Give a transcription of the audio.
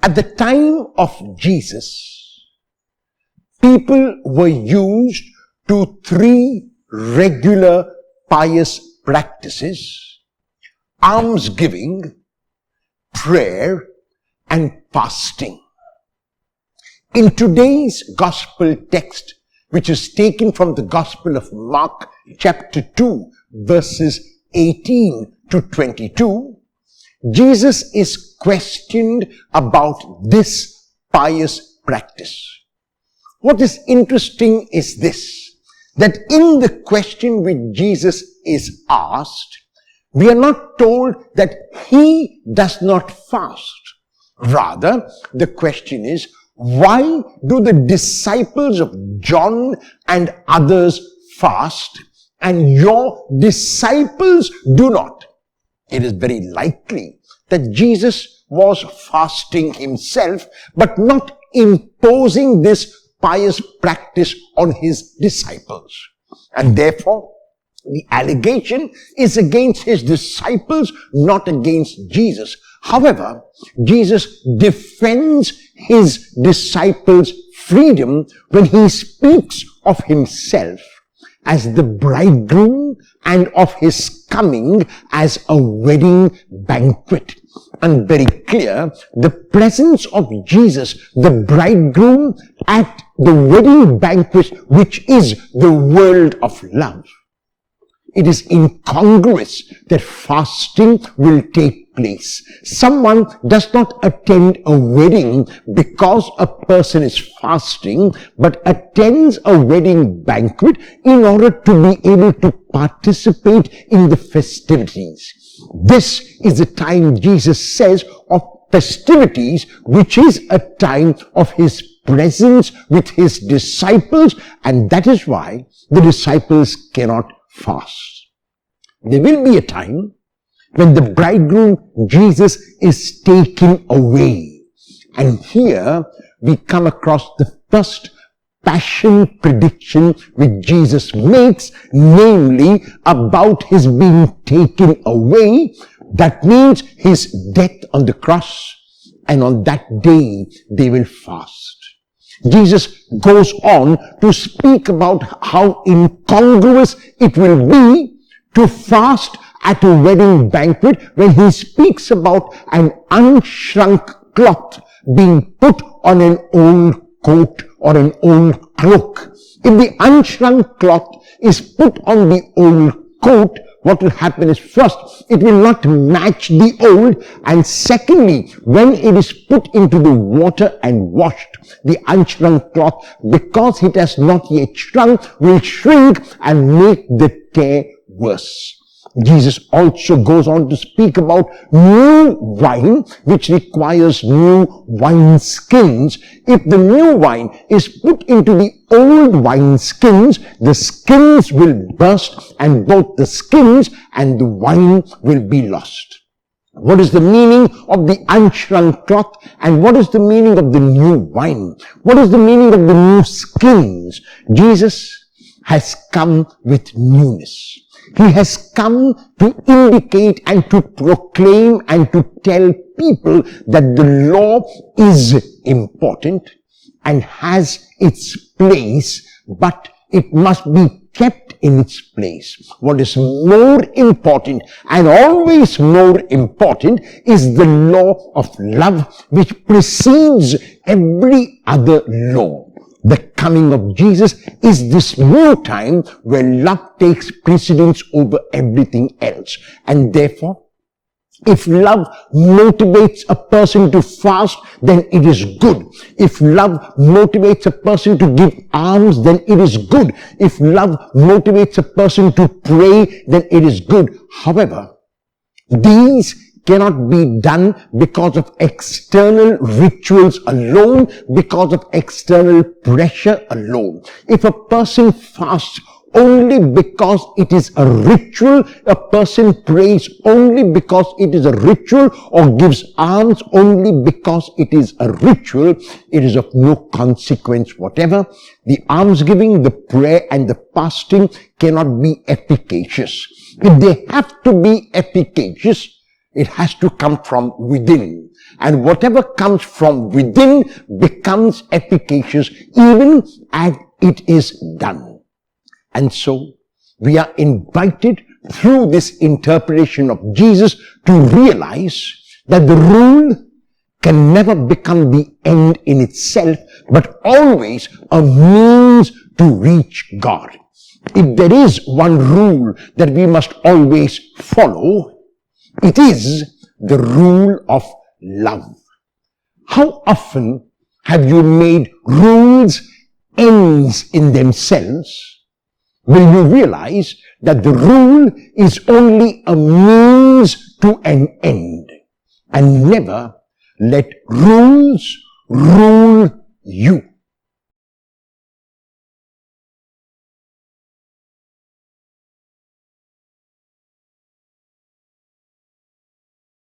At the time of Jesus, people were used to three regular pious practices: almsgiving, prayer, and fasting. In today's gospel text, which is taken from the Gospel of Mark, chapter 2, verses 18 to 22, Jesus is questioned about this pious practice. What is interesting is this, that in the question which Jesus is asked, we are not told that he does not fast. Rather, the question is, why do the disciples of John and others fast and your disciples do not? It is very likely that Jesus was fasting himself, but not imposing this pious practice on his disciples. And therefore, the allegation is against his disciples, not against Jesus. However, Jesus defends his disciples' freedom when he speaks of himself as the bridegroom and of his coming as a wedding banquet. And very clear, the presence of Jesus, the bridegroom, at the wedding banquet, which is the world of love. It is incongruous that fasting will take place. Someone does not attend a wedding because a person is fasting, but attends a wedding banquet in order to be able to participate in the festivities. This is the time, Jesus says, of festivities, which is a time of his presence with his disciples, and that is why the disciples cannot fast. There will be a time when the bridegroom Jesus is taken away. And here we come across the first passion prediction which Jesus makes, namely about his being taken away. That means his death on the cross, and on that day they will fast. Jesus goes on to speak about how incongruous it will be to fast at a wedding banquet when he speaks about an unshrunk cloth being put on an old coat or an old cloak. If the unshrunk cloth is put on the old coat, what will happen is, first, it will not match the old, and secondly, when it is put into the water and washed, the unshrunk cloth, because it has not yet shrunk, will shrink and make the tear worse. Jesus also goes on to speak about new wine, which requires new wine skins. If the new wine is put into the old wine skins, the skins will burst, and both the skins and the wine will be lost. What is the meaning of the unshrunk cloth, and what is the meaning of the new wine? What is the meaning of the new skins? Jesus has come with newness. He has come to indicate and to proclaim and to tell people that the law is important and has its place, but it must be kept in its place. What is more important and always more important is the law of love, which precedes every other law. The coming of Jesus is this new time where love takes precedence over everything else. And therefore, if love motivates a person to fast, then it is good. If love motivates a person to give alms, then it is good. If love motivates a person to pray, then it is good. However, these cannot be done because of external rituals alone, because of external pressure alone. If a person fasts only because it is a ritual, a person prays only because it is a ritual, or gives alms only because it is a ritual, it is of no consequence whatever. The almsgiving, the prayer, and the fasting cannot be efficacious. If they have to be efficacious, It has to come from within. And whatever comes from within becomes efficacious even as it is done. And so we are invited through this interpretation of Jesus to realize that the rule can never become the end in itself, but always a means to reach God. If there is one rule that we must always follow, it is the rule of love. How often have you made rules ends in themselves? Will you realize that the rule is only a means to an end, and never let rules rule you?